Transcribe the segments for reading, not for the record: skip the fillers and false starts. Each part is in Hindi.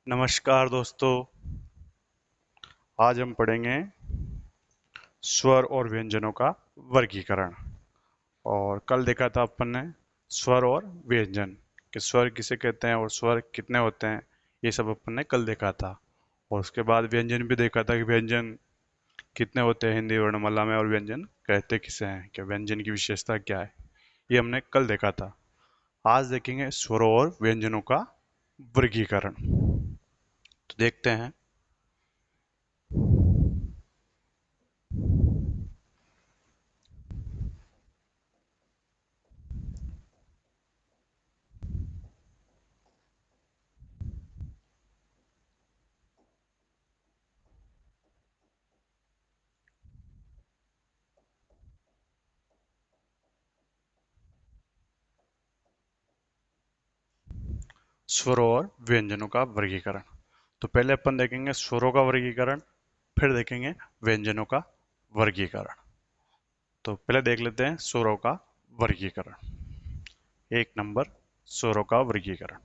नमस्कार दोस्तों। आज हम पढ़ेंगे स्वर और व्यंजनों का वर्गीकरण। और कल देखा था अपन ने स्वर और व्यंजन कि स्वर किसे कहते हैं और स्वर कितने होते हैं। ये सब अपन ने कल देखा था। और उसके बाद व्यंजन भी देखा था कि व्यंजन कितने होते हैं हिंदी वर्णमाला में और व्यंजन कहते किसे हैं, कि व्यंजन की विशेषता क्या है। ये हमने कल देखा था। आज देखेंगे स्वरों और व्यंजनों का वर्गीकरण। तो देखते हैं। स्वरों और व्यंजनों का वर्गीकरण। तो पहले अपन देखेंगे स्वरों का वर्गीकरण, फिर देखेंगे व्यंजनों का वर्गीकरण। तो पहले देख लेते हैं स्वरों का वर्गीकरण। एक नंबर, स्वरों का वर्गीकरण।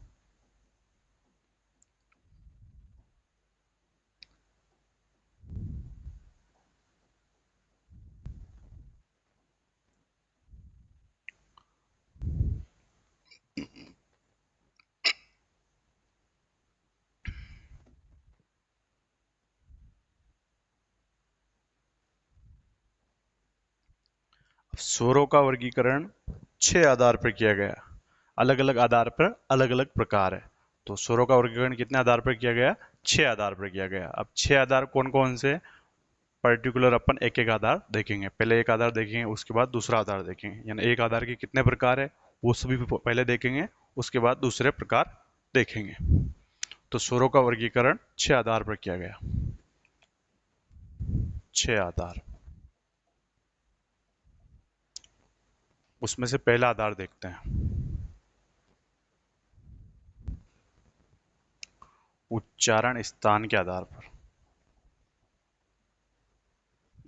स्वरों का वर्गीकरण छह आधार पर किया गया। अलग अलग आधार पर अलग अलग प्रकार है। तो स्वरों का वर्गीकरण कितने आधार पर किया गया? छह आधार पर किया गया। अब छह आधार कौन कौन से? पर्टिकुलर अपन एक एक आधार देखेंगे। पहले एक आधार देखेंगे, उसके बाद दूसरा आधार देखेंगे। यानी एक आधार के कितने प्रकार है वो सभी पहले देखेंगे, उसके बाद दूसरे प्रकार देखेंगे। तो स्वरों का वर्गीकरण छह आधार पर किया गया। छह आधार। उसमें से पहला आधार देखते हैं। उच्चारण स्थान के आधार पर।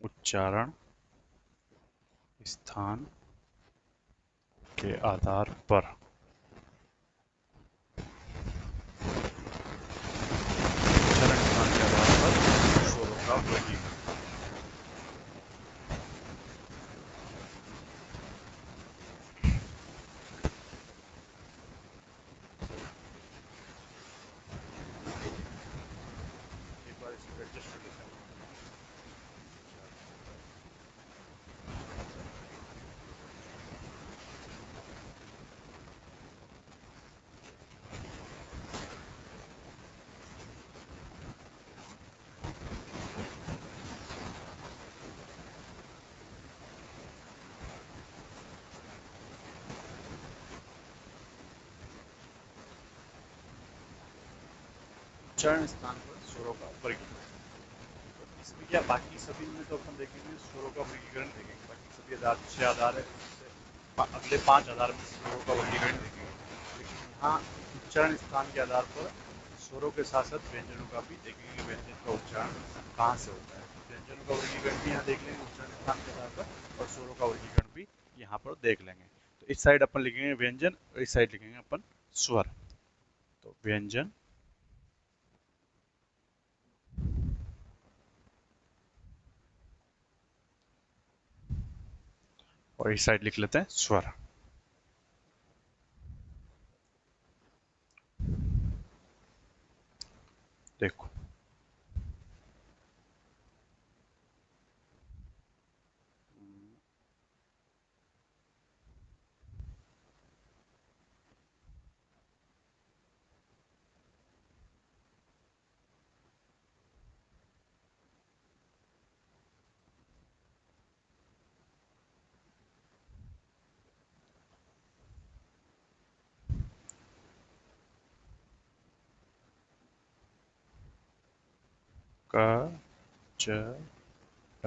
उच्चारण स्थान के आधार पर। उच्चारण स्थान के आधार पर स्वरों का वर्गीकरण। एक बार इसको एडजस्ट कर लेते हैं। उच्चारण स्थान पर स्वरों का वर्गीकरण। इसमें क्या, बाकी सभी में तो अपन देखेंगे स्वरों का वर्गीकरण देखेंगे। बाकी सभी आधार छह आधार है, उससे अगले पांच आधार में स्वरों का वर्गीकरण देखेंगे। लेकिन यहाँ उच्चारण स्थान के आधार पर स्वरों के साथ साथ व्यंजनों का भी देखेंगे कि व्यंजन का उच्चारण कहाँ से होता है। व्यंजनों का वर्गीकरण भी यहाँ देख लेंगे उच्चारण स्थान के आधार पर, और स्वरों का वर्गीकरण भी यहाँ पर देख लेंगे। तो इस साइड अपन लिखेंगे व्यंजन और इस साइड लिखेंगे अपन स्वर। तो व्यंजन और इस साइड लिख लेते हैं स्वर। देखो, क, च, ट,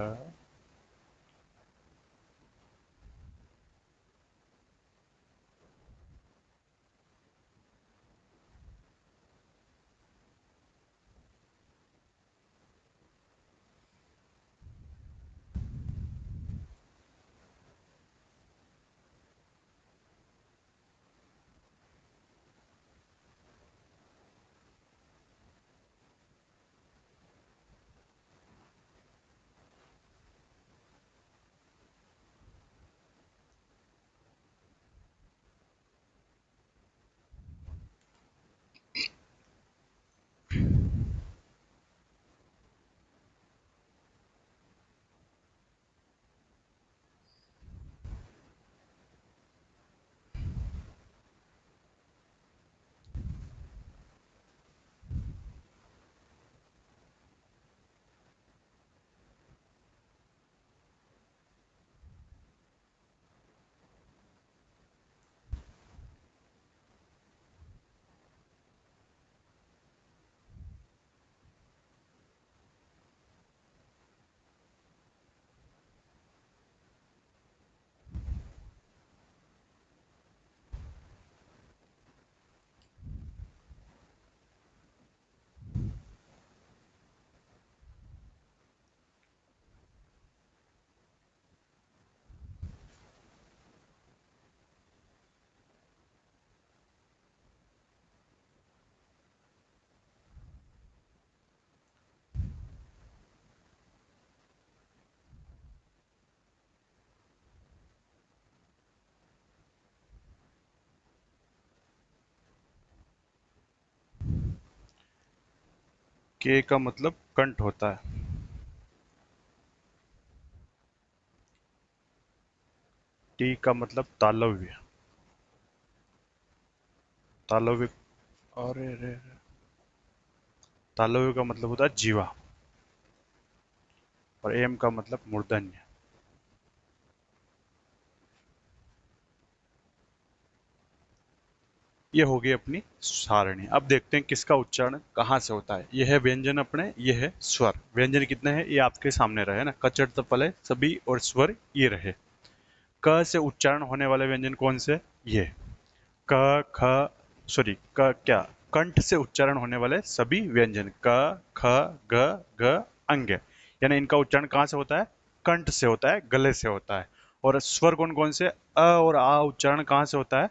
के का मतलब कंठ होता है। टी का मतलब तालव्य। तालव्य, अरे रे रे, तालव्य का मतलब होता है जीवा। और एम का मतलब मूर्धन्य। ये हो गई अपनी सारणी। अब देखते हैं किसका उच्चारण कहाँ से होता है। यह है व्यंजन अपने, यह है स्वर। व्यंजन कितने हैं ये आपके सामने रहे ना, कचट तपले सभी और स्वर ये रहे। क से उच्चारण होने वाले व्यंजन कौन से? ये क ख, सॉरी क क्या, कंठ से उच्चारण होने वाले सभी व्यंजन क ख ग घ अंग, यानी इनका उच्चारण कहाँ से होता है? कंठ से होता है, गले से होता है। और स्वर कौन कौन से? अ और आ उच्चारण कहाँ से होता है?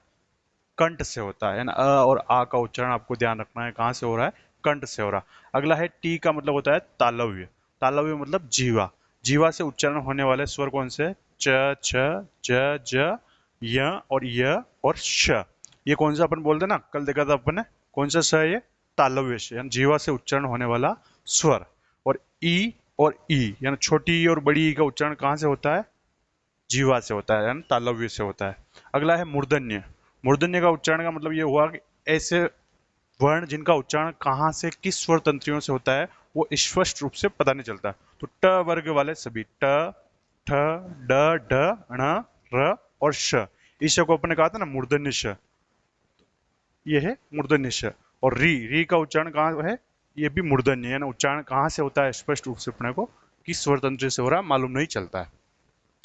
कंठ से होता है ना। अ और आ का उच्चारण आपको ध्यान रखना है, कहाँ से हो रहा है? कंठ से हो रहा है। अगला है टी का मतलब होता है तालव्य। तालव्य मतलब जीवा। जीवा से उच्चारण होने वाले स्वर कौन से? च छ ज ज य और य और श। ये कौन सा अपन बोलते ना, कल देखा था अपन ने, कौन सा स है ये? तालव्य से, यानी जीवा से उच्चारण होने वाला स्वर। और ई और ई, यानी छोटी ई और बड़ी ई का उच्चारण कहाँ से होता है? जीवा से होता है, यानी तालव्य से होता है। अगला है मूर्धन्य। मूर्धन्य का उच्चारण का मतलब ये हुआ कि ऐसे वर्ण जिनका उच्चारण कहाँ से, किस स्वर तंत्रियों से होता है, वो स्पष्ट रूप से पता नहीं चलता। तो ट वर्ग वाले सभी ट, ठ, ड, ढ, ण, र और श, इस श को अपने कहा था ना मूर्धन्य श, ये है मूर्धन्य श। और री, री का उच्चारण कहाँ है? ये भी मूर्धन्य, यानी उच्चारण कहाँ से होता है स्पष्ट रूप से अपने को किस स्वर तंत्र से हो रहा है मालूम नहीं चलता है।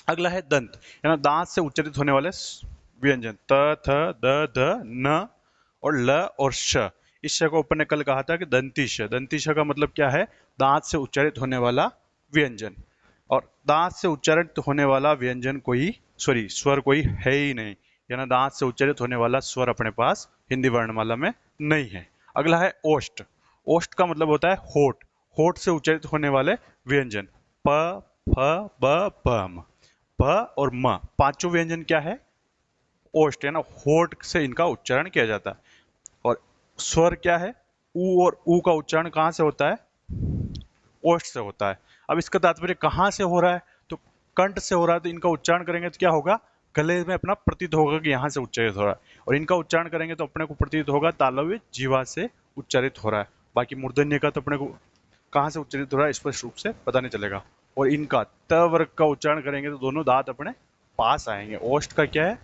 अगला है दंत, यानी दांत से उच्चारित होने वाले व्यंजन त, थ, द, ध, न और ल और श। इस श को अपन ने कल कहा था कि दंती श। दंती श का मतलब क्या है? दांत से उच्चारित होने वाला व्यंजन। और दांत से उच्चारित होने वाला व्यंजन कोई, सॉरी स्वर कोई है ही नहीं, यानी दांत से उच्चारित होने वाला स्वर अपने पास हिंदी वर्णमाला में नहीं है। अगला है ओष्ठ। ओष्ठ का मतलब होता है होठ। होठ से उच्चारित होने वाले व्यंजन प, फ, ब, भ, म। प और म पांचों व्यंजन क्या है? ओष्ठ, है ना, होठ से इनका उच्चारण किया जाता है। और स्वर क्या है? ऊ, और ऊ का उच्चारण कहाँ से होता है? ओष्ठ से होता है। अब इसका तात्पर्य कहाँ से हो रहा है? तो कंठ से हो रहा है, तो इनका उच्चारण करेंगे तो क्या होगा? गले में अपना प्रतीत होगा कि यहाँ से उच्चारित हो रहा है। और इनका उच्चारण करेंगे तो अपने को प्रतीत होगा तालव्य जीवा से उच्चारित हो रहा है। बाकी मूर्धन्य का तो अपने को कहाँ से उच्चारित हो रहा है स्पष्ट रूप से पता नहीं चलेगा। और इनका त वर्ग का उच्चारण करेंगे तो दोनों दांत अपने पास आएंगे। ओष्ठ का क्या है?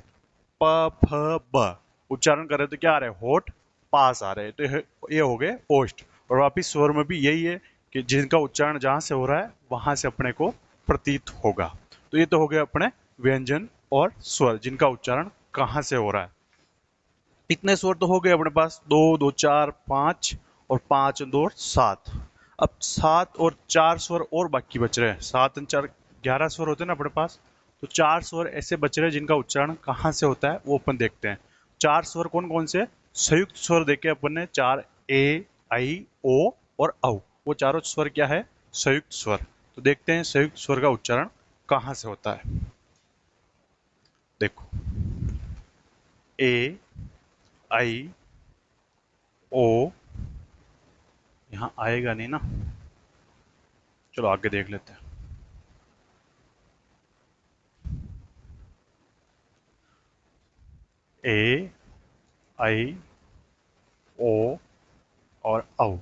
प, फ, ब। उच्चारण करें तो क्या आ रहे हैं? होठ पास आ रहे हैं, तो ये हो गए ओष्ठ। और वापिस स्वर में भी यही है कि जिनका उच्चारण जहां से हो रहा है वहां से अपने को प्रतीत होगा। तो ये तो हो गए अपने व्यंजन और स्वर जिनका उच्चारण कहाँ से हो रहा है। इतने स्वर तो हो गए अपने पास, दो दो चार पांच, और पांच दो सात। अब सात और चार स्वर और बाकी बच रहे हैं। सात और चार 11 स्वर होते हैं ना अपने पास। तो चार स्वर ऐसे बच रहे हैं जिनका उच्चारण कहाँ से होता है वो अपन देखते हैं। चार स्वर कौन कौन से? संयुक्त स्वर देखे अपन ने चार, ए, आई, ओ और औ। वो चारों स्वर क्या है? संयुक्त स्वर। तो देखते हैं संयुक्त स्वर का उच्चारण कहाँ से होता है। देखो, ए, आई, ओ, यहाँ आएगा नहीं ना, चलो आगे देख लेते हैं। ए, आई, ओ और औ।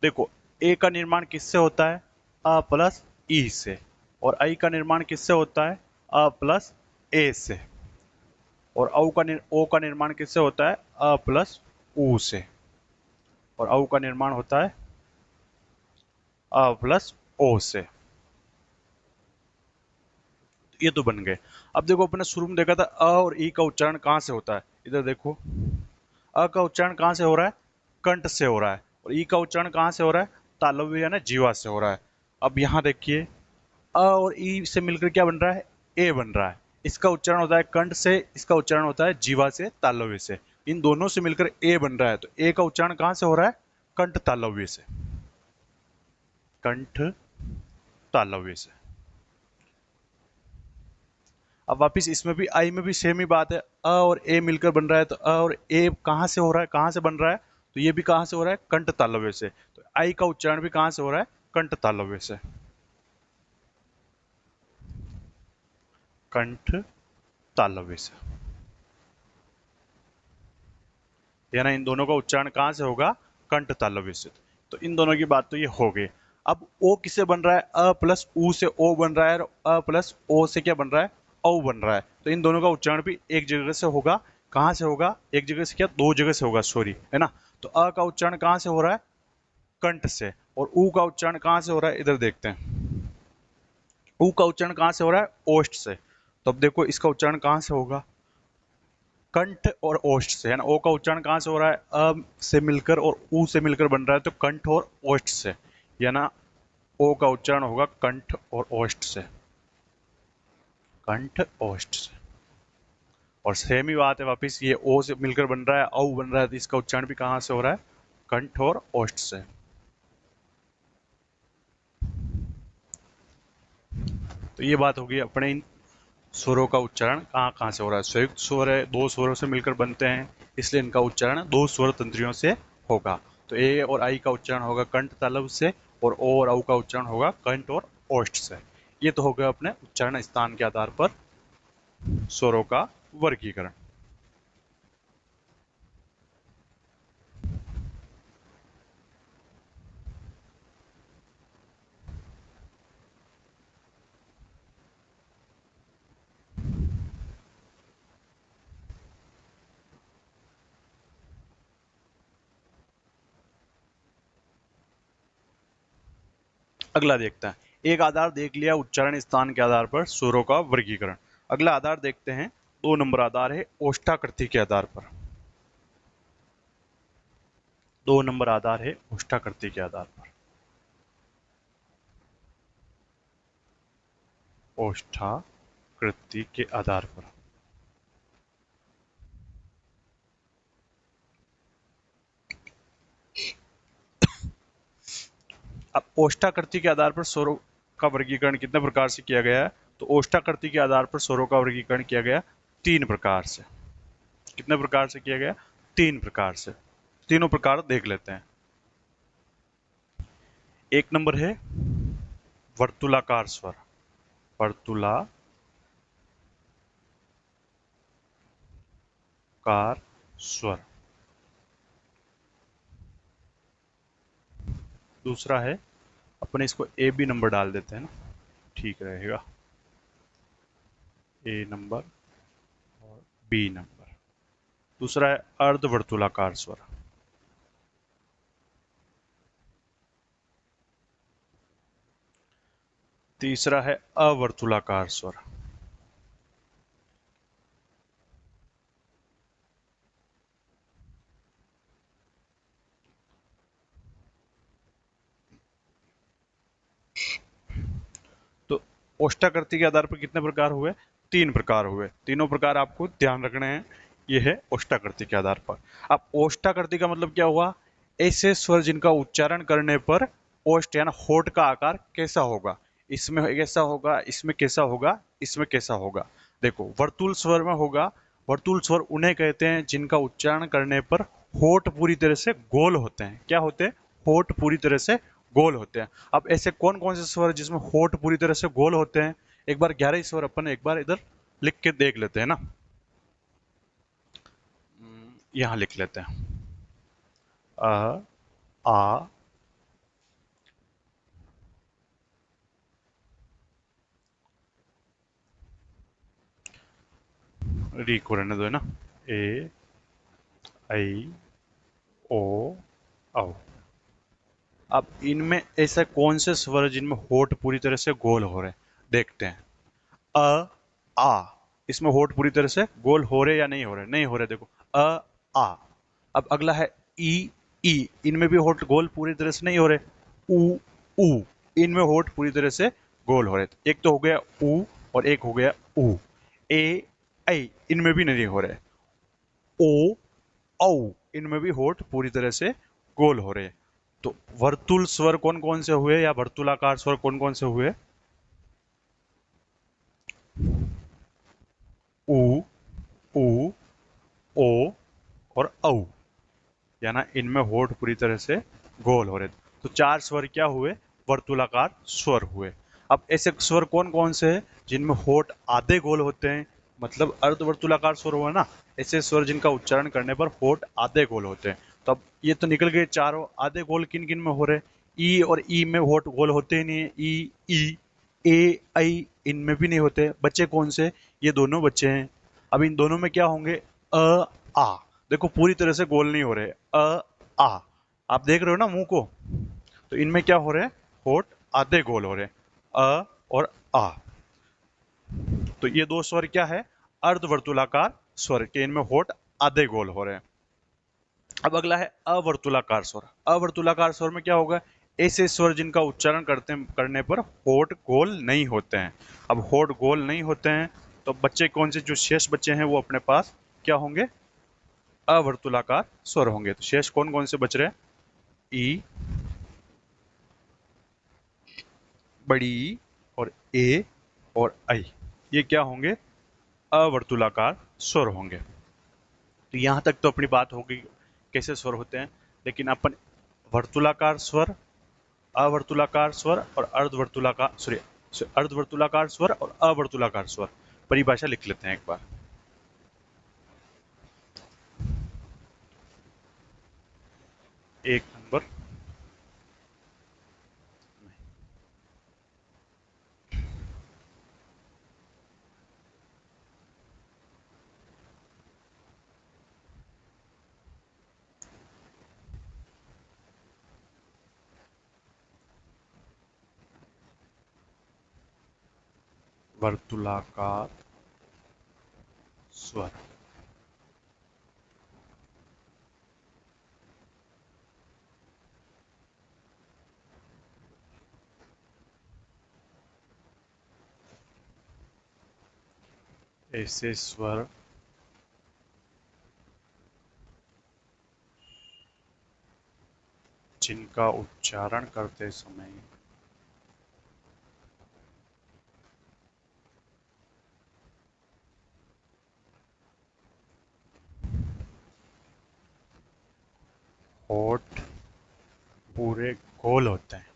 देखो, ए का निर्माण किससे होता है? अ प्लस ई से। और आई का निर्माण किससे होता है? अ प्लस ए से। और ओ का निर्माण किससे होता है? अ प्लस ऊ से। और औ का निर्माण होता है अ प्लस ओ से। ये तो बन गए। अब देखो, अपने शुरू में देखा था अ और ई का उच्चारण कहाँ से होता है। इधर देखो, अ का उच्चारण कहाँ से हो रहा है? कंठ से हो रहा है। और ई का उच्चारण कहाँ से हो रहा है? तालव्य यानी जीवा से हो रहा है। अब यहाँ देखिए, अ और ई से मिलकर क्या बन रहा है? ए बन रहा है। इसका उच्चारण होता है कंठ से, इसका उच्चारण होता है जीवा से, तालव्य से। इन दोनों से मिलकर ए बन रहा है। तो ए का उच्चारण कहाँ से हो रहा है? कंठ तालव्य से। कंठ तालव्य से। अब वापिस इसमें भी, आई में भी सेम ही बात है। अ और ए मिलकर बन रहा है, तो अ और ए कहाँ से हो रहा है, कहाँ से बन रहा है? तो ये भी कहां से हो रहा है, कंठ तालव्य से। तो आई का उच्चारण भी कहां से हो रहा है, कंठ तालव्य से। कंठ तालव्य से, यानी इन दोनों का उच्चारण कहां से होगा, कंठ तालव्य से। तो इन दोनों की बात तो ये हो गई। अब ओ किससे बन रहा है, अ प्लस ऊ से ओ बन रहा है, और अ प्लस ओ से क्या बन रहा है, औ बन रहा है। तो इन दोनों का उच्चारण भी एक जगह से होगा। कहां से होगा, एक जगह से क्या, दो जगह से होगा, सॉरी, है ना। तो अ का उच्चारण कहां से हो रहा है, कंठ से, और ऊ का उच्चारण कहां से हो रहा है, इधर देखते हैं। ऊ का उच्चारण कहां से हो रहा है, ओष्ठ से। तो अब देखो इसका उच्चारण कहां से होगा, कंठ और ओष्ठ से, है ना। ओ का उच्चारण कहां से हो रहा है, अ से मिलकर और ऊ से मिलकर बन रहा है, तो कंठ और ओष्ठ से, या ना ओ का उच्चारण होगा कंठ और ओष्ठ से, कंठ ओष्ठ से। और सेम ही बात है वापिस, ये ओ से मिलकर बन रहा है, औ बन रहा है, तो इसका उच्चारण भी कहां से हो रहा है, कंठ और ओष्ठ से। तो ये बात होगी अपने इन स्वरों का उच्चारण कहाँ कहाँ से हो रहा है। संयुक्त स्वर है, दो स्वरों से मिलकर बनते हैं, इसलिए इनका उच्चारण दो स्वर तंत्रियों से होगा। तो ए और आई का उच्चारण होगा कंठ तालव्य से, और ओ और औ का उच्चारण होगा कंठ और ओष्ठ से। ये तो हो गया अपने उच्चारण स्थान के आधार पर स्वरों का वर्गीकरण। अगला देखते हैं, एक आधार देख लिया उच्चारण स्थान के आधार पर स्वरों का वर्गीकरण। अगला आधार देखते हैं, 2 नंबर आधार है ओष्ठाकृति के आधार पर। 2 नंबर आधार है ओष्ठाकृति के आधार पर। ओष्ठाकृति के आधार पर। अब ओष्ठाकृति के आधार पर स्वरों का वर्गीकरण कितने प्रकार से किया गया है, तो ओष्ठाकृति के आधार पर स्वरों का वर्गीकरण किया गया 3 प्रकार से। कितने प्रकार से किया गया, 3 प्रकार से। तीनों प्रकार देख लेते हैं। एक नंबर है वर्तुलाकार स्वर, वर्तुलाकार स्वर। दूसरा है, अपने इसको ए बी नंबर डाल देते हैं ना, ठीक रहेगा, ए नंबर और बी नंबर। दूसरा है अर्धवर्तुलाकार स्वर। तीसरा है अवर्तुलाकार स्वर। तो ओष्ठाकृति के आधार पर कितने प्रकार हुए, 3 प्रकार हुए। तीनों प्रकार आपको ध्यान रखने हैं। ये है ओष्ठाकृति के आधार पर। अब ओष्ठाकृति का मतलब क्या हुआ, ऐसे स्वर जिनका उच्चारण करने पर ओष्ठ यानी होठ का आकार कैसा होगा, इसमें कैसा होगा, इसमें कैसा होगा, इसमें कैसा होगा। देखो वर्तुल स्वर में होगा, वर्तुल स्वर उन्हें कहते हैं जिनका उच्चारण करने पर होठ पूरी तरह से गोल होते हैं। क्या होते हैं, होठ पूरी तरह से गोल होते हैं। अब ऐसे कौन कौन से स्वर जिसमें होठ पूरी तरह से गोल होते हैं, एक बार 11 स्वर अपन एक बार इधर लिख के देख लेते हैं ना। यहां लिख लेते हैं, अ आ री को रहने दो, है ना, ए आई ओ औ। अब इनमें ऐसा कौन से स्वर जिनमें होठ पूरी तरह से गोल हो रहे हैं, देखते हैं। अ आ, इसमें होठ पूरी तरह से गोल हो रहे या नहीं हो रहे, नहीं हो रहे, देखो अ आ। अब अगला है ई ई, इनमें भी होठ गोल पूरी तरह से नहीं हो रहे। ऊ ऊ, इनमें होठ पूरी तरह से गोल हो रहे। एक तो हो गया ऊ और एक हो गया ऊ। ए ऐ, इनमें भी नहीं हो रहे। ओ औ, इनमें भी होठ पूरी तरह से गोल हो रहे। तो वर्तुल स्वर कौन कौन से हुए, या वर्तुलाकार स्वर कौन कौन से हुए, ऊ ऊ ओ और औ। या ना इनमें होठ पूरी तरह से गोल हो रहे। तो चार स्वर क्या हुए? वर्तुलाकार स्वर हुए। अब ऐसे स्वर कौन कौन से हैं जिनमें होठ आधे गोल होते हैं, मतलब अर्धवर्तुलाकार स्वर हुआ ना। ऐसे स्वर जिनका उच्चारण करने पर होठ आधे गोल होते हैं। तो अब ये तो निकल गए चारों। आधे गोल किन किन में हो रहे? ई और ई में होठ गोल होते ही नहीं है। ई, ए, आई इनमें भी नहीं होते। बच्चे कौन से? ये दोनों बच्चे हैं। अब इन दोनों में क्या होंगे? अ, आ। देखो पूरी तरह से गोल नहीं हो रहे। अ, आ। आप देख रहे हो ना मुंह को? तो इनमें क्या हो रहे हैं? होठ आधे गोल हो रहे हैं। अ और आ। तो ये दो स्वर क्या है? अर्धवर्तुलाकार स्वर के। इनमें होठ आधे गोल हो रहे हैं। अब अगला है अवर्तुलाकार स्वर। अवर्तुलाकार स्वर में क्या होगा? ऐसे स्वर जिनका उच्चारण करने पर होठ गोल नहीं होते हैं। अब होठ गोल नहीं होते हैं तो बच्चे कौन से, जो शेष बच्चे हैं वो अपने पास क्या होंगे? अवर्तुलाकार स्वर होंगे। तो शेष कौन कौन से बच रहे हैं? ई, बड़ी ई और ए और आई, ये क्या होंगे? अवर्तुलाकार स्वर होंगे। तो यहां तक तो अपनी बात होगी कैसे स्वर होते हैं। लेकिन अपन वर्तुलाकार स्वर, अवर्तुलाकार स्वर और अर्धवर्तुलाकार, सॉरी, अर्धवर्तुलाकार स्वर और अवर्तुलाकार स्वर परिभाषा लिख लेते हैं एक बार। एक नंबर, वर्तुलाकार स्वर। ऐसे स्वर जिनका उच्चारण करते समय होठ पूरे गोल होते हैं।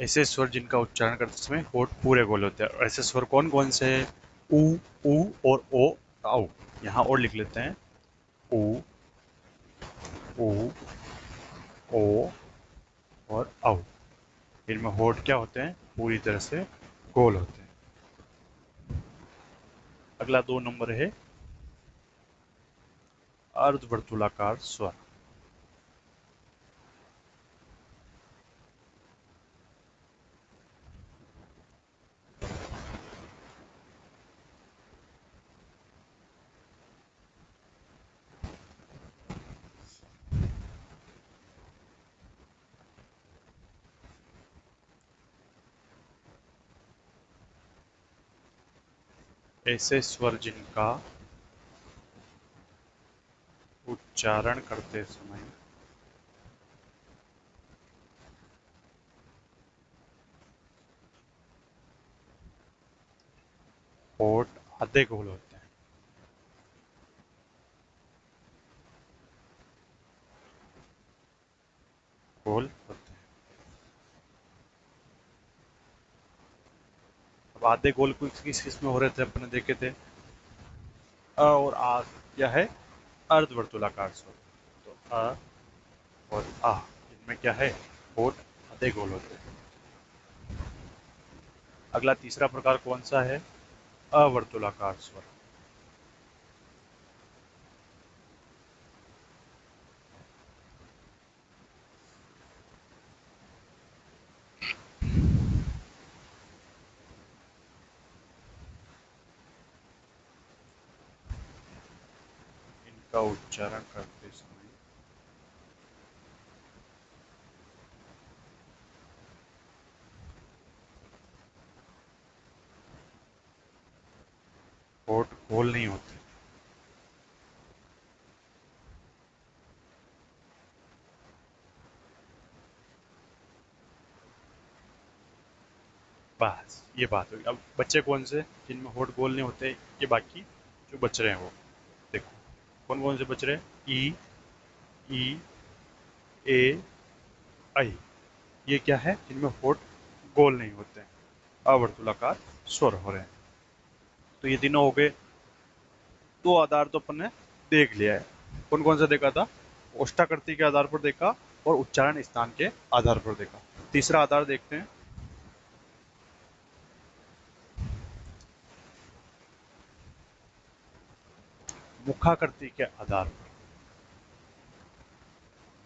ऐसे स्वर जिनका उच्चारण करते समय होठ पूरे गोल होते हैं। और ऐसे स्वर कौन कौन से हैं? ऊ और ओ, औ। यहाँ और लिख लेते हैं। ऊ, ऊ, ओ और औ। इनमें होठ क्या होते हैं? पूरी तरह से गोल होते हैं। अगला 2 नंबर है अर्धवर्तुलाकार स्वर। ऐसे स्वर जिनका उच्चारण करते समय होठ आधे गोल होते हैं। गोल होते हैं। अब आधे गोल किस किस किस में हो रहे थे अपने देखे थे? अ और आ क्या है? अर्धवर्तुलाकार स्वर। तो अ और आ, इनमें क्या है? होठ आधे गोल होते हैं। अगला तीसरा प्रकार कौन सा है? अवर्तुलाकार स्वर। इनका उच्चारण करते समय होठ गोल नहीं होते। बस ये बात होगी। अब बच्चे कौन से जिनमें होठ गोल नहीं होते, ये बाकी जो बच रहे हैं वो देखो कौन कौन से बच रहे हैं। ई, ई, ए, आई, ये क्या है जिनमें होठ गोल नहीं होते हैं, अवर्तुलाकार स्वर हो रहे हैं। तो ये तीनों हो गए। दो आधार तो अपन ने देख लिया है। कौन कौन सा देखा था? ओष्ठाकृति के आधार पर देखा और उच्चारण स्थान के आधार पर देखा। तीसरा आधार देखते हैं। मुखाकृति के आधार पर।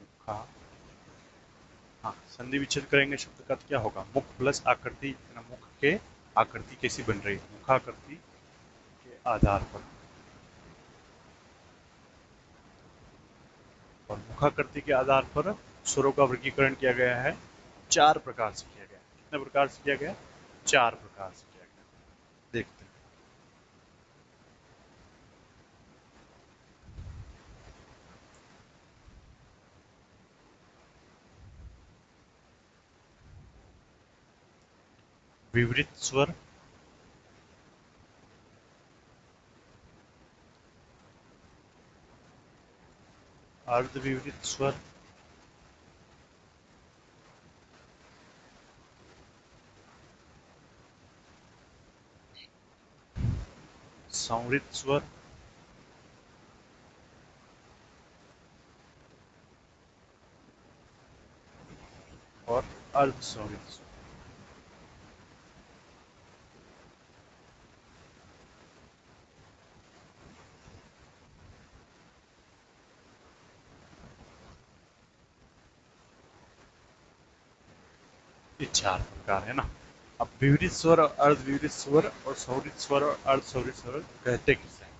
मुखा, हाँ, संधि विच्छेद करेंगे शब्द का तो क्या होगा? मुख प्लस आकृति, यानी मुख के आकृति कैसी बन रही है? मुखाकृति के आधार पर। और मुखाकृति के आधार पर स्वरों का वर्गीकरण किया गया है, चार प्रकार से किया गया। कितने प्रकार से किया गया? चार प्रकार से किया गया। देखते हैं। विवृत स्वर, अर्धविवृत स्वर, संवृत स्वर, और अर्धसंवृत स्वर। ये चार प्रकार है ना। अब विवृत स्वर, अर्धविवृत स्वर और संवृत स्वर और अर्धसंवृत स्वर कहते किसे हैं?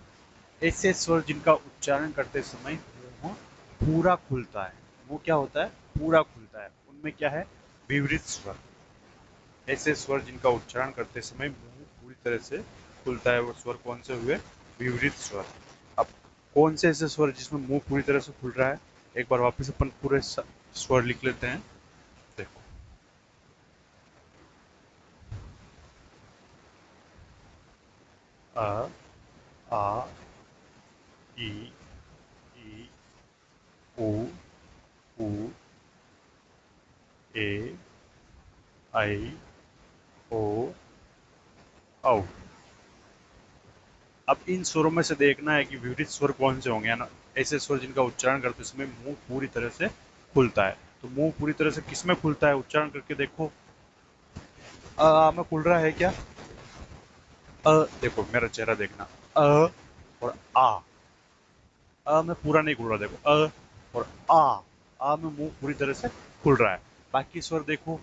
ऐसे स्वर जिनका उच्चारण करते समय मुंह पूरा खुलता है। मुंह क्या होता है? पूरा खुलता है। उनमें क्या है? विवृत स्वर। ऐसे स्वर जिनका उच्चारण करते समय मुंह पूरी तरह से खुलता है, वो स्वर कौन से हुए? विवृत स्वर। अब कौन से ऐसे स्वर जिसमें मुंह पूरी तरह से खुल रहा है? एक बार वापस अपन पूरे स्वर लिख लेते हैं। देखो, अ, आ, ई, ई, उ, ऊ, ए, आई, ओ, औ। अब इन स्वरों में से देखना है कि विपरीत स्वर कौन से होंगे, ना ऐसे स्वर जिनका उच्चारण करते समय मुंह पूरी तरह से खुलता है। तो मुंह पूरी तरह से किसमें खुलता है? उच्चारण करके देखो। अ में खुल रहा है क्या? अ, देखो मेरा चेहरा देखना। अ और में पूरा नहीं खुल रहा, देखो और आ में मुंह पूरी तरह से खुल रहा है। बाकी स्वर देखो,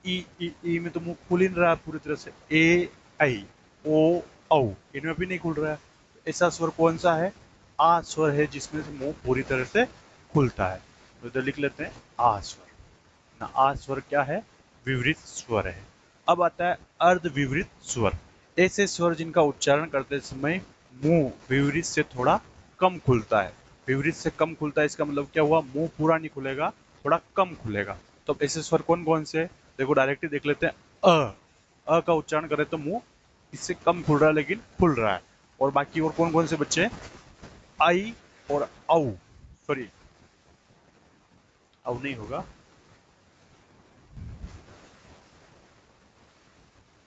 ई में तो मुंह खुल ही नहीं रहा है पूरी तरह से। ए, आई, ओ, औ, इनमें भी नहीं खुल रहा है। तो ऐसा स्वर कौन सा है? आ स्वर है जिसमें से मुंह पूरी तरह से खुलता है। तो इधर लिख लेते हैं आ स्वर। ना आ स्वर क्या है? विवृत स्वर है। अब आता है अर्ध विवृत स्वर। ऐसे स्वर जिनका उच्चारण करते समय मुंह विवृत से थोड़ा कम खुलता है। विवृत से कम खुलता है, इसका मतलब क्या हुआ? मुंह पूरा नहीं खुलेगा, थोड़ा कम खुलेगा। तो ऐसे स्वर कौन कौन से? देखो डायरेक्टली देख लेते हैं। का उच्चारण करें तो मुंह इससे कम खुल रहा है लेकिन खुल रहा है। और बाकी और कौन कौन से बच्चे? आई और औ, सॉरी, औ नहीं होगा,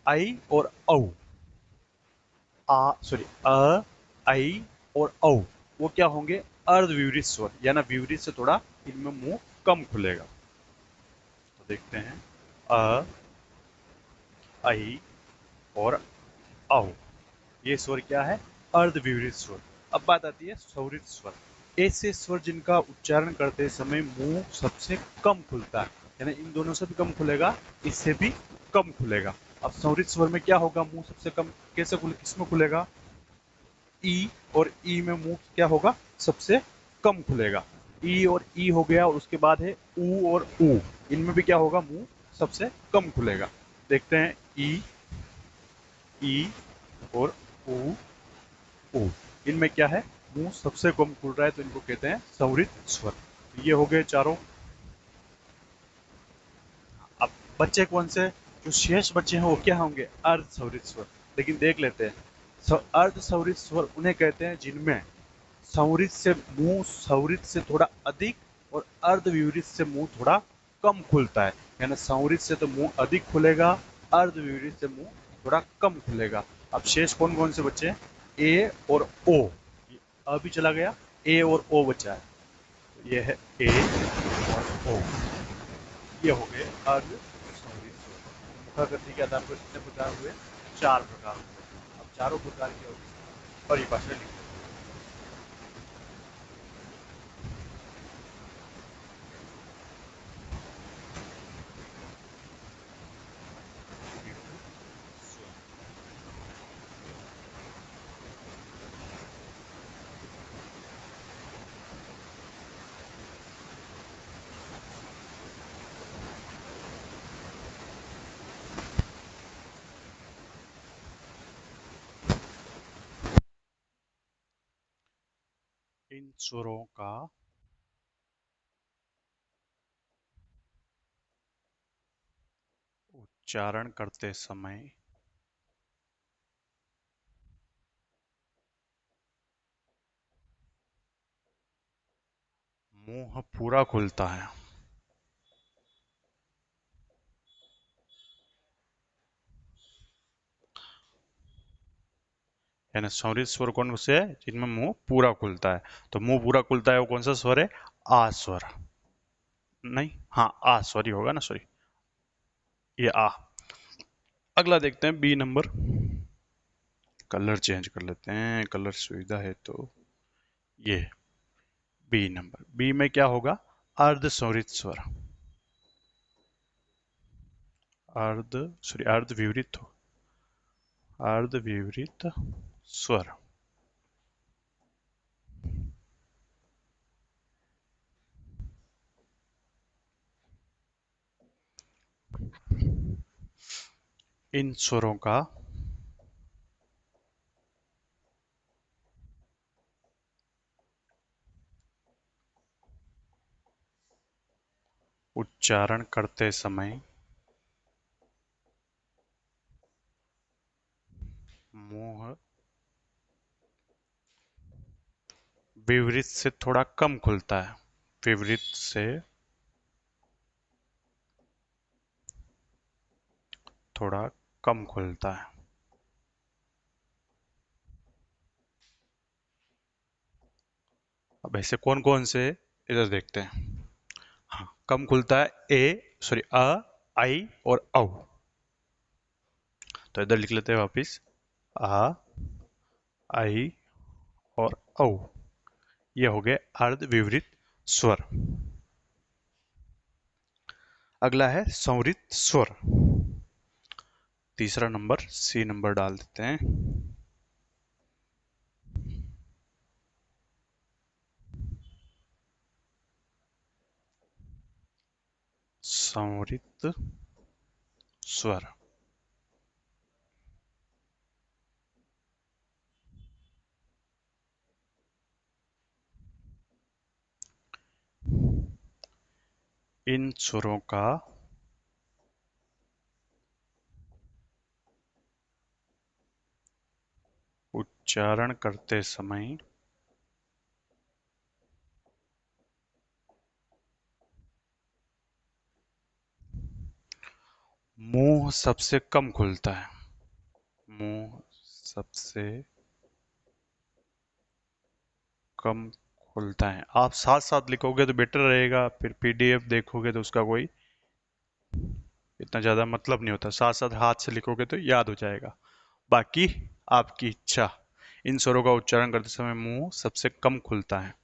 आई और औ। सॉरी, आई और औ, वो क्या होंगे? अर्धविवरित स्वर, या ना विवरित से थोड़ा इनमें मुंह कम खुलेगा। तो देखते हैं, अ, आई और औ, ये स्वर क्या है? अर्धविवरित स्वर। अब बात आती है स्वरित स्वर। ऐसे स्वर जिनका उच्चारण करते समय मुंह सबसे कम खुलता है, यानी इन दोनों से भी कम खुलेगा, इससे भी कम खुलेगा। अब स्वरित स्वर में क्या होगा? मुंह सबसे कम कैसे खुले, किसमें खुलेगा? ई, और ई में मुंह क्या होगा? सबसे कम खुलेगा। ई और ई हो गया, और उसके बाद है ऊ और ऊ, इनमें भी क्या होगा? मुंह सबसे कम खुलेगा। देखते हैं, ई, ई और ऊ, ऊ, इनमें क्या है? मुंह सबसे कम खुल रहा है, तो इनको कहते हैं संवृत स्वर। तो ये हो गए चारों। अब बच्चे कौन से जो शेष बचे हैं वो क्या होंगे? अर्ध सवरित स्वर। लेकिन देख लेते हैं, अर्ध सवरित स्वर उन्हें कहते हैं जिनमें सवरित से थोड़ा अधिक और अर्ध विवरित से मुंह थोड़ा कम खुलता है। यानी संवरित से तो मुंह अधिक खुलेगा, अर्ध विवरित से मुंह थोड़ा कम खुलेगा। अब शेष कौन कौन से बचे हैं? ए और ओ। अ भी चला गया, ए और ओ बचा है। तो ये है ए और ओ, ये हो गए अर्ध संवरित स्वर। मुखाकृति के आधार पर कितने प्रकार हुए? 4 प्रकार हुए। अब चारों प्रकार की परिभाषा लिखते हैं। इन स्वरों का उच्चारण करते समय मुंह पूरा खुलता है। यानी सौरित स्वर कौन से है? जिनमें मुंह पूरा खुलता है। तो मुंह पूरा खुलता है वो कौन सा स्वर है? आ स्वर। नहीं, हाँ आ स्वर ही होगा ना, सॉरी, ये आ। अगला देखते हैं बी नंबर। कलर चेंज कर लेते हैं, कलर सुविधा है तो। ये बी नंबर, बी में क्या होगा? अर्ध सौरित स्वर। अर्ध विवरित हो, अर्ध विवरित स्वर। इन स्वरों का उच्चारण करते समय मुंह विवरित से थोड़ा कम खुलता है। विवरित से थोड़ा कम खुलता है। अब ऐसे कौन कौन से, इधर देखते हैं। हाँ, कम खुलता है अ, आई और औ। तो इधर लिख लेते हैं वापिस, आ, आई और औ। ये हो गए अर्ध विवरित स्वर। अगला है संवरित स्वर। तीसरा नंबर सी नंबर डाल देते हैं। संवरित स्वर। इन स्वरों का उच्चारण करते समय मुंह सबसे कम खुलता है। मुंह सबसे कम खुलता है। आप साथ साथ लिखोगे तो बेटर रहेगा, फिर पीडीएफ देखोगे तो उसका कोई इतना ज्यादा मतलब नहीं होता। साथ साथ हाथ से लिखोगे तो याद हो जाएगा। बाकी आपकी इच्छा। इन स्वरों का उच्चारण करते समय मुंह सबसे कम खुलता है।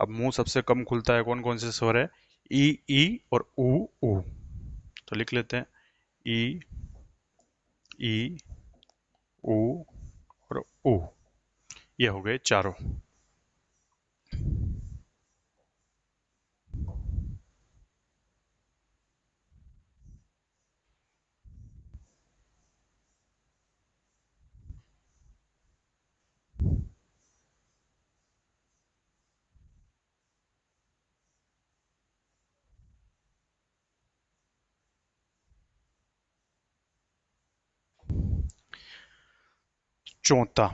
अब मुंह सबसे कम खुलता है, कौन कौन से स्वर है? ई और ऊ। तो लिख लेते हैं, ई, ई, ऊ और ऊ। ये हो गए चारों। चौथा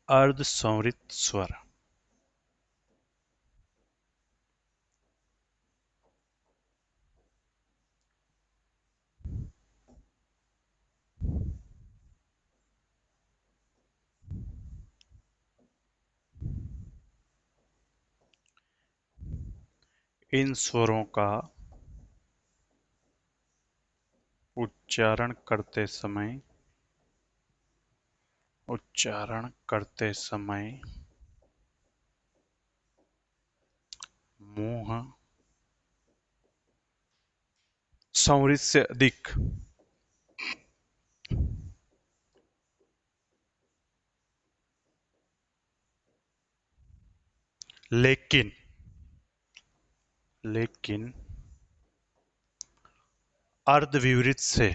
अर्ध संवरित स्वर। इन स्वरों का उच्चारण करते समय मुंह संवरित से अधिक लेकिन अर्धविवरित से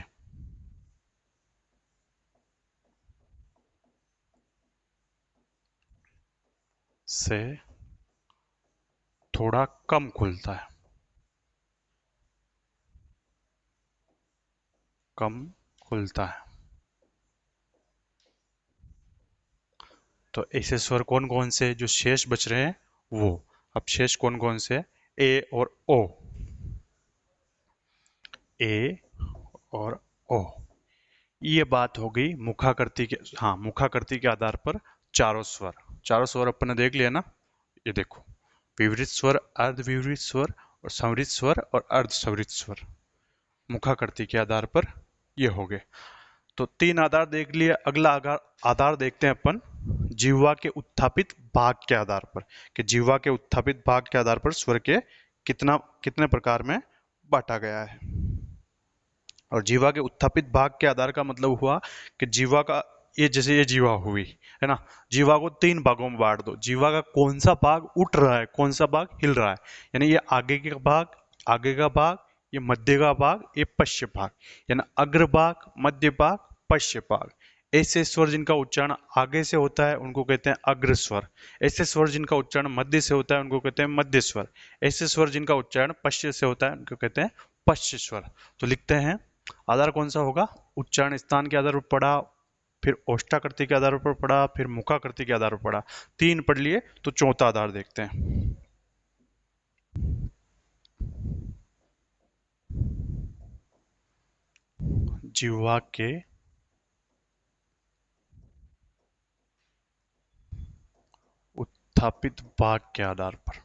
थोड़ा कम खुलता है। तो ऐसे स्वर कौन कौन से जो शेष बच रहे हैं वो, अब शेष कौन कौन से? ए और ओ, ए और ओ। ये बात हो गई मुखाकृति के, हाँ, मुखाकृति के आधार पर चारों स्वर अपन ने देख लिया ना। ये देखो, विवरित स्वर, अर्धविवरित स्वर और संवरित स्वर और अर्धसंवरित स्वर मुखाकृति के आधार पर ये हो गए। तो तीन आधार देख लिए। अगला आधार देखते हैं अपन जिह्वा के उत्थापित भाग के आधार पर, कि जिह्वा के उत्थापित भाग के आधार पर स्वर के कितने प्रकार में बांटा गया है। और जीवा के उत्थापित भाग के आधार का मतलब हुआ कि जीवा का, ये जैसे ये जीवा हुई है ना, जीवा को तीन भागों में बांट दो। जीवा का कौन सा भाग उठ रहा है, कौन सा भाग हिल रहा है, यानी ये आगे का भाग, ये मध्य का भाग, ये पश्चिम भाग, यानी अग्र भाग, मध्य भाग, पश्चिम भाग। ऐसे स्वर जिनका उच्चारण आगे से होता है उनको कहते हैं अग्र स्वर। ऐसे स्वर जिनका उच्चारण मध्य से होता है उनको कहते हैं मध्य स्वर। ऐसे स्वर जिनका उच्चारण पश्चिम से होता है उनको कहते हैं पश्चिम स्वर। तो लिखते हैं आधार कौन सा होगा? उच्चारण स्थान के आधार पर पढ़ा, फिर ओष्ठाकृति के आधार पर पढ़ा, फिर मुखाकृति के आधार पर पढ़ा। तीन पढ़ लिए, तो चौथा आधार देखते हैं। जिह्वा के उत्थापित भाग के आधार पर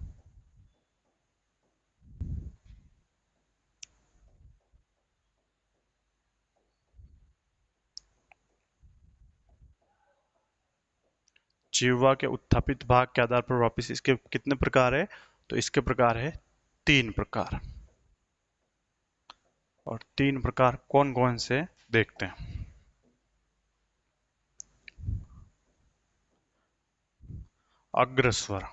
जिह्वा के उत्थापित भाग के आधार पर वापस इसके कितने प्रकार है? तो इसके प्रकार है तीन प्रकार। और तीन प्रकार कौन कौन से देखते हैं। अग्रस्वर,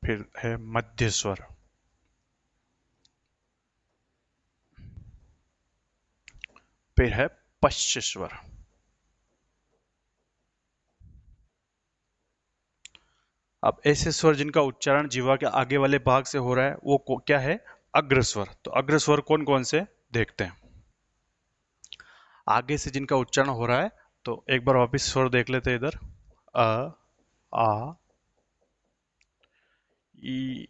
फिर है मध्य स्वर, फिर है पश्च स्वर। अब ऐसे स्वर जिनका उच्चारण जीवा के आगे वाले भाग से हो रहा है वो क्या है? अग्रस्वर। तो अग्रस्वर कौन कौन से देखते हैं। आगे से जिनका उच्चारण हो रहा है, तो एक बार वापिस स्वर देख लेते हैं इधर। अ, आ, ई,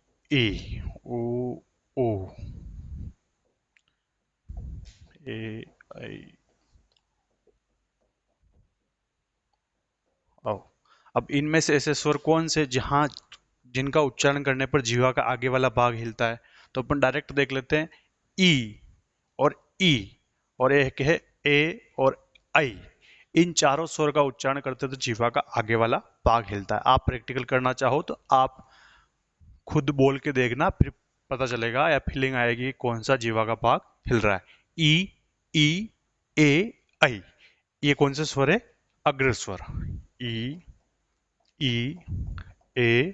उ, ओ, ए, ऐ, औ। अब इनमें से ऐसे स्वर कौन से जहां जिनका उच्चारण करने पर जीवा का आगे वाला भाग हिलता है? तो अपन डायरेक्ट देख लेते हैं। ई और ई, और एक है ए और आई। इन चारों स्वर का उच्चारण करते तो जीवा का आगे वाला भाग हिलता है। आप प्रैक्टिकल करना चाहो तो आप खुद बोल के देखना, फिर पता चलेगा या फीलिंग आएगी कौन सा जीवा का भाग हिल रहा है। ई ए आई, ये कौन सा स्वर है? अग्र स्वर। ई ई ए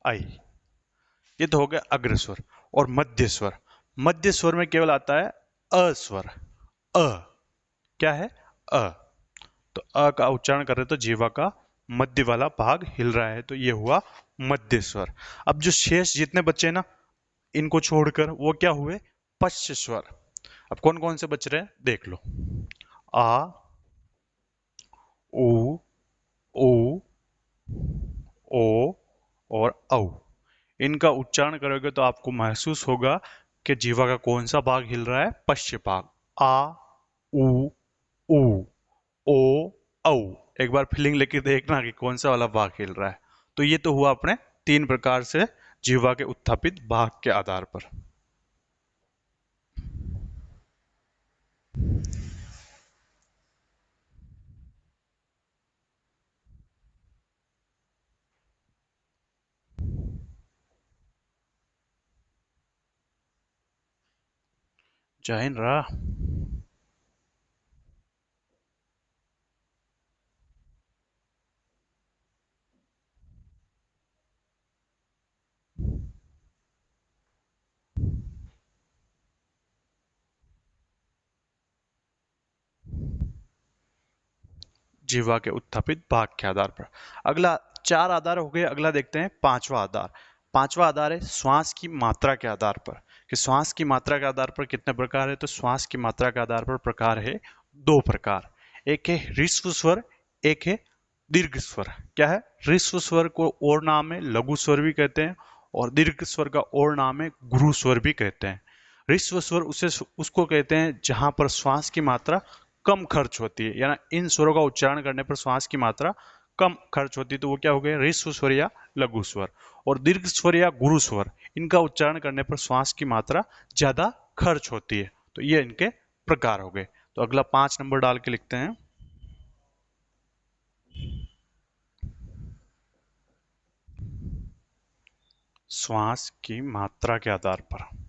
आई, ये तो हो गया अग्र स्वर। और मध्य स्वर, मध्य स्वर में केवल आता है अ स्वर। अ क्या है? अ। तो अ का उच्चारण कर रहे तो जीवा का मध्य वाला भाग हिल रहा है, तो ये हुआ मध्य स्वर। अब जो शेष जितने बच्चे ना, इनको छोड़कर वो क्या हुए, पश्च स्वर। अब कौन कौन से बच रहे हैं देख लो। आ, उ, ऊ, ओ और औ। इनका उच्चारण करोगे तो आपको महसूस होगा कि जीवा का कौन सा भाग हिल रहा है, पश्च भाग। आ, उ, ऊ, ओ, औ। एक बार फीलिंग लेके देखना कि कौन सा वाला भाग हिल रहा है। तो ये तो हुआ अपने तीन प्रकार से जीवा के उत्थापित भाग के आधार पर। जय हिंद रहा। जीवा के उत्थापित भाग के आधार पर। अगला चार आधार हो गए, अगला देखते हैं पांचवा आधार। पांचवा आधार है श्वास की मात्रा के आधार पर, कि श्वास की मात्रा के आधार पर कितने प्रकार है, तो श्वास की मात्रा के आधार पर प्रकार है दो प्रकार। एक है ह्रस्व स्वर, एक है दीर्घ स्वर। क्या है, ह्रस्व स्वर को और नाम है लघु स्वर भी कहते हैं, और दीर्घ स्वर का और नाम है गुरु स्वर भी कहते हैं। ह्रस्व स्वर उसे उसको कहते हैं जहां पर श्वास की मात्रा कम खर्च होती है, यानी इन स्वरों का उच्चारण करने पर श्वास की मात्रा कम खर्च होती है, तो वो क्या हो गए, ह्रस्व स्वर या लघु स्वर। और दीर्घ स्वर या गुरु स्वर, इनका उच्चारण करने पर श्वास की मात्रा ज्यादा खर्च होती है। तो ये इनके प्रकार हो गए। तो अगला 5 नंबर डाल के लिखते हैं, श्वास की मात्रा के आधार पर।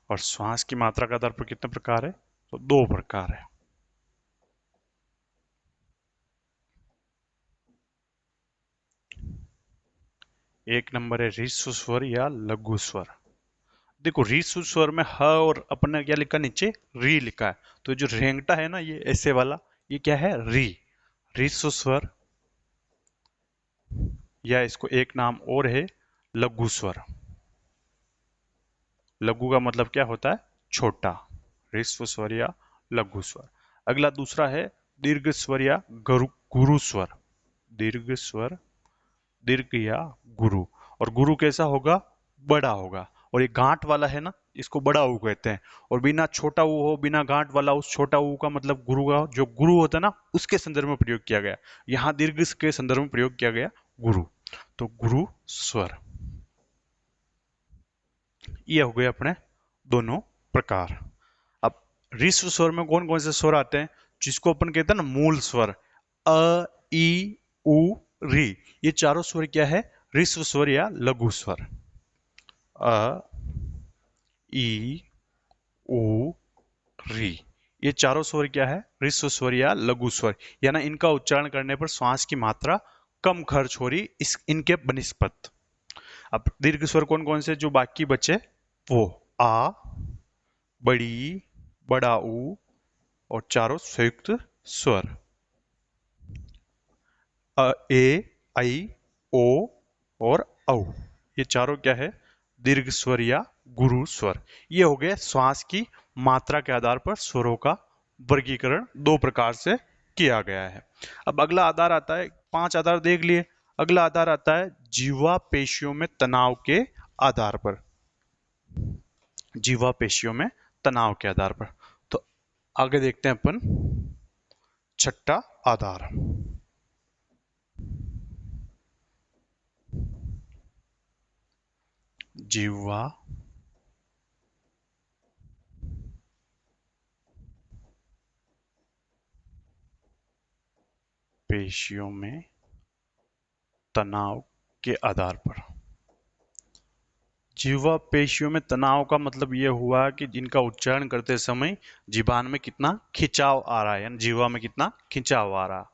और श्वास की मात्रा के आधार पर कितने प्रकार है, तो दो प्रकार है। एक नंबर है ह्रस्व स्वर या लघु स्वर। देखो ह्रस्व स्वर में ह और अपने क्या लिखा नीचे, री लिखा है, तो जो रेंगटा है ना ये ऐसे वाला, ये क्या है, री, ह्रस्व स्वर। या इसको एक नाम और है लघु स्वर। लघु का मतलब क्या होता है, छोटा। ह्रस्व स्वर या लघु स्वर। अगला दूसरा है दीर्घ स्वर या गुरु स्वर। दीर्घ स्वर, दीर्घ या गुरु। और गुरु कैसा होगा, बड़ा होगा। और ये गांठ वाला है ना, इसको बड़ा ऊ कहते हैं। और बिना छोटा ऊ हो, बिना गांठ वाला उस छोटा ऊ का मतलब गुरु का जो गुरु होता है ना, उसके संदर्भ में प्रयोग किया गया। यहाँ दीर्घ के संदर्भ में प्रयोग किया गया गुरु। तो गुरु स्वर, ये हो गए अपने दोनों प्रकार। अब ऋस्व स्वर में कौन कौन से स्वर आते हैं, जिसको अपन कहते हैं ना मूल स्वर, अ, ई, उ, री। ये चारों स्वर क्या है, ऋस्व स्वर या लघु स्वर। अ, ई, उ, री, ये चारों स्वर क्या है, ऋस्व स्वर या लघु स्वर। यानी इनका उच्चारण करने पर श्वास की मात्रा कम खर्च हो रही इस इनके बनिस्पत। अब दीर्घ स्वर कौन कौन से जो बाकी बचे, वो आ, बड़ी, बड़ा ऊ और चारों संयुक्त स्वर, ए, आई, ओ और औ। ये चारों क्या है, दीर्घ स्वर या गुरु स्वर। ये हो गए श्वास की मात्रा के आधार पर स्वरों का वर्गीकरण दो प्रकार से किया गया है। अब अगला आधार आता है, 5 आधार देख लिए। अगला आधार आता है जीवा पेशियों में तनाव के आधार पर। जीवा पेशियों में तनाव के आधार पर। तो आगे देखते हैं अपन छठा आधार, जीवा पेशियों में तनाव के आधार पर। जीवा पेशियों में तनाव का मतलब यह हुआ कि जिनका उच्चारण करते समय जीवान में कितना खिंचाव आ रहा है, यानी जीवा में कितना खिंचाव आ रहा,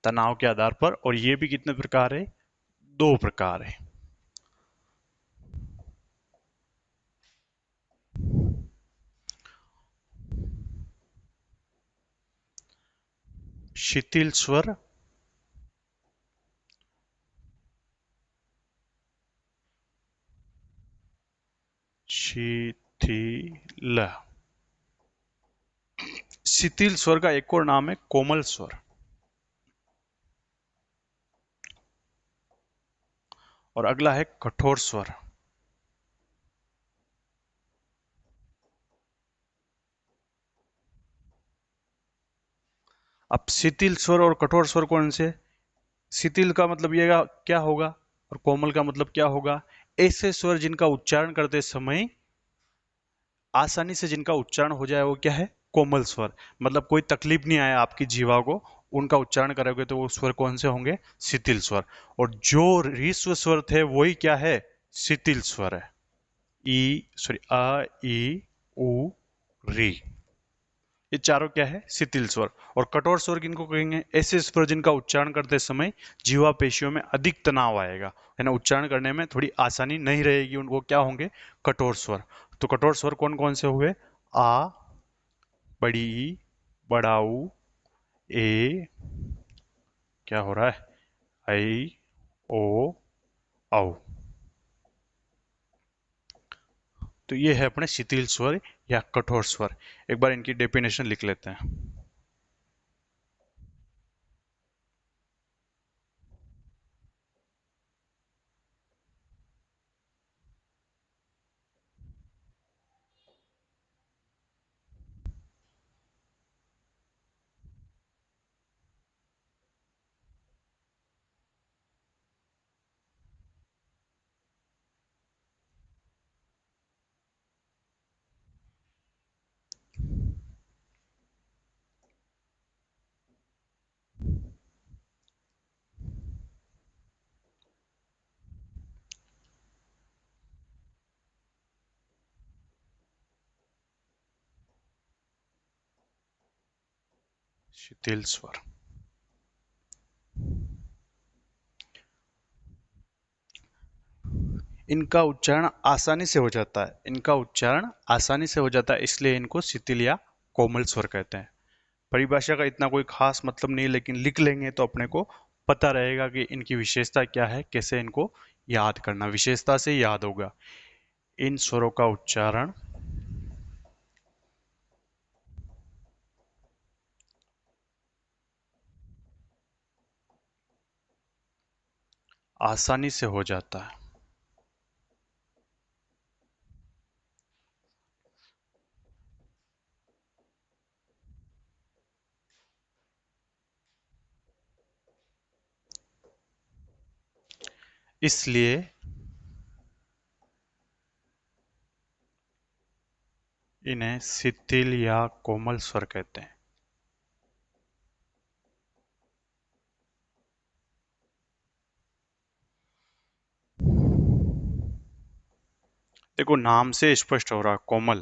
तनाव के आधार पर। और ये भी कितने प्रकार है, दो प्रकार है। शिथिल स्वर, शिथिल। शिथिल स्वर का एक और नाम है कोमल स्वर। और अगला है कठोर स्वर। अब शिथिल स्वर और कठोर स्वर कौन से? शिथिल का मतलब ये क्या होगा और कोमल का मतलब क्या होगा? ऐसे स्वर जिनका उच्चारण करते समय आसानी से जिनका उच्चारण हो जाए वो क्या है? कोमल स्वर। मतलब कोई तकलीफ नहीं आए आपकी जीवा को, उनका उच्चारण करोगे तो वो स्वर कौन से होंगे? शिथिल स्वर। और जो रीस्व स्वर थे वही क्या है? शिथिल स्वर है। ई सॉरी अ, ई, उ, री, ये चारों क्या है? शिथिल स्वर। और कठोर स्वर किनको कहेंगे? ऐसे स्वर जिनका उच्चारण करते समय जीवा पेशियों में अधिक तनाव आएगा, है ना, उच्चारण करने में थोड़ी आसानी नहीं रहेगी, उनको क्या होंगे? कठोर स्वर। तो कठोर स्वर कौन कौन से हुए? आ, बड़ी ई, बड़ा ऊ, ए, क्या हो रहा है, आई, ओ, औ। तो ये है अपने शिथिल स्वर या कठोर स्वर। एक बार इनकी डेफिनेशन लिख लेते हैं। शिथिल स्वर। इनका उच्चारण आसानी से हो जाता है, इनका उच्चारण आसानी से हो जाता है, इसलिए इनको शिथिल या कोमल स्वर कहते हैं। परिभाषा का इतना कोई खास मतलब नहीं, लेकिन लिख लेंगे तो अपने को पता रहेगा कि इनकी विशेषता क्या है, कैसे इनको याद करना, विशेषता से याद होगा। इन स्वरों का उच्चारण आसानी से हो जाता है, इसलिए इन्हें शिथिल या कोमल स्वर कहते हैं। देखो नाम से स्पष्ट हो रहा, कोमल।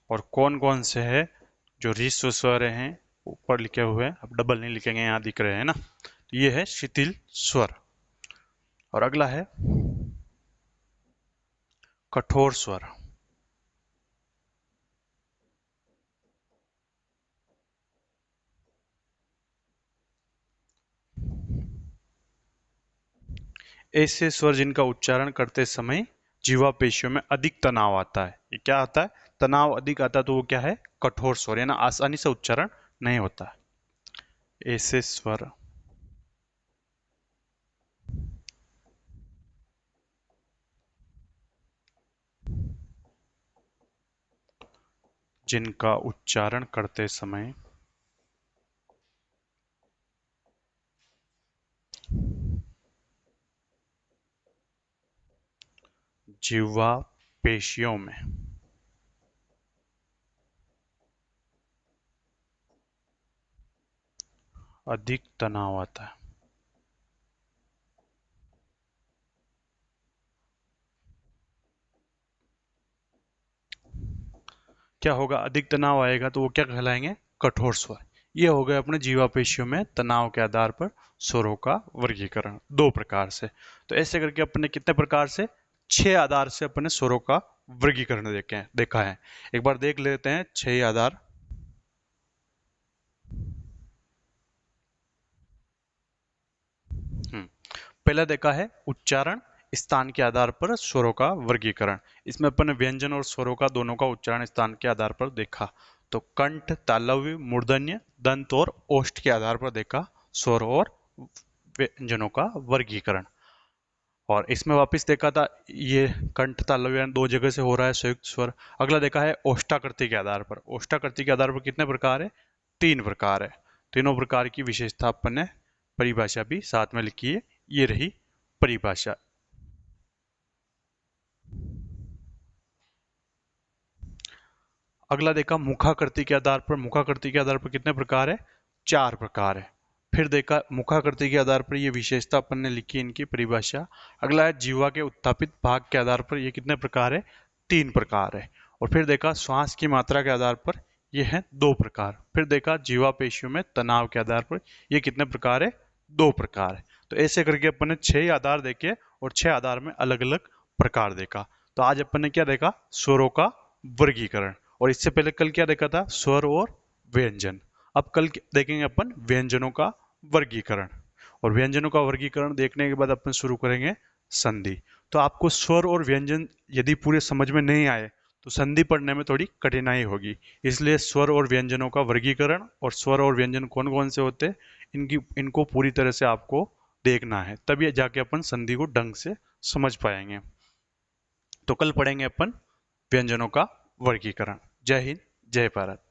और कौन कौन से है जो रीस्व स्वर हैं? ऊपर लिखे हुए हैं, अब डबल नहीं लिखेंगे, यहाँ दिख रहे हैं ना। तो ये है शिथिल स्वर। और अगला है कठोर स्वर। ऐसे स्वर जिनका उच्चारण करते समय जीवा पेशियों में अधिक तनाव आता है। ये क्या आता है? तनाव अधिक आता है, तो वो क्या है? कठोर स्वर, यानी आसानी से उच्चारण नहीं होता। ऐसे स्वर जिनका उच्चारण करते समय जिह्वा पेशियों में अधिक तनाव आता है। क्या होगा, अधिक तनाव आएगा तो वो क्या कहलाएंगे, कठोर स्वर। ये हो गए अपने जीवापेशियों में तनाव के आधार पर स्वरों का वर्गीकरण दो प्रकार से। तो ऐसे करके अपने कितने प्रकार से, 6 आधार से अपने स्वरों का वर्गीकरण देखा है। एक बार देख लेते हैं 6 आधार। पहला देखा है उच्चारण स्थान के आधार पर स्वरों का वर्गीकरण। इसमें अपन ने व्यंजन और स्वरों का दोनों का उच्चारण स्थान के आधार पर देखा। तो कंठ, तालव्य, मूर्धन्य, दंत और ओष्ठ के आधार पर देखा स्वर और व्यंजनों का वर्गीकरण। और इसमें वापस देखा था ये कंठ तालव्य दो जगह से हो रहा है संयुक्त स्वर। अगला देखा है ओष्ठाकृति के आधार पर। ओष्ठाकृति के आधार पर कितने प्रकार है, 3 प्रकार है। तीनों प्रकार की विशेषता अपन ने परिभाषा भी साथ में लिखी है, ये रही परिभाषा। अगला देखा मुखाकृति के आधार पर। मुखाकृति के आधार पर कितने प्रकार है, 4 प्रकार है। फिर देखा मुखाकृति के आधार पर ये विशेषता अपन ने लिखी, इनकी परिभाषा। अगला है जीवा के उत्थापित भाग के आधार पर ये कितने प्रकार है, 3 प्रकार है। और फिर देखा श्वास की मात्रा के आधार पर ये है 2 प्रकार। फिर देखा जीवा पेशियों में तनाव के आधार पर ये कितने प्रकार है, 2 प्रकार है। तो ऐसे करके अपन ने 6 आधार देखे और 6 आधार में अलग अलग प्रकार देखा। तो आज अपन ने क्या देखा, स्वरों का वर्गीकरण। और इससे पहले कल क्या देखा था, स्वर और व्यंजन। अब कल देखेंगे अपन व्यंजनों का वर्गीकरण। और व्यंजनों का वर्गीकरण देखने के बाद अपन शुरू करेंगे संधि। तो आपको स्वर और व्यंजन यदि पूरे समझ में नहीं आए तो संधि पढ़ने में थोड़ी कठिनाई होगी। इसलिए स्वर और व्यंजनों का वर्गीकरण और स्वर और व्यंजन कौन कौन से होते हैं, इनको पूरी तरह से आपको देखना है, तभी जाके अपन संधि को ढंग से समझ पाएंगे। तो कल पढ़ेंगे अपन व्यंजनों का वर्गीकरण। जय हिंद, जय भारत।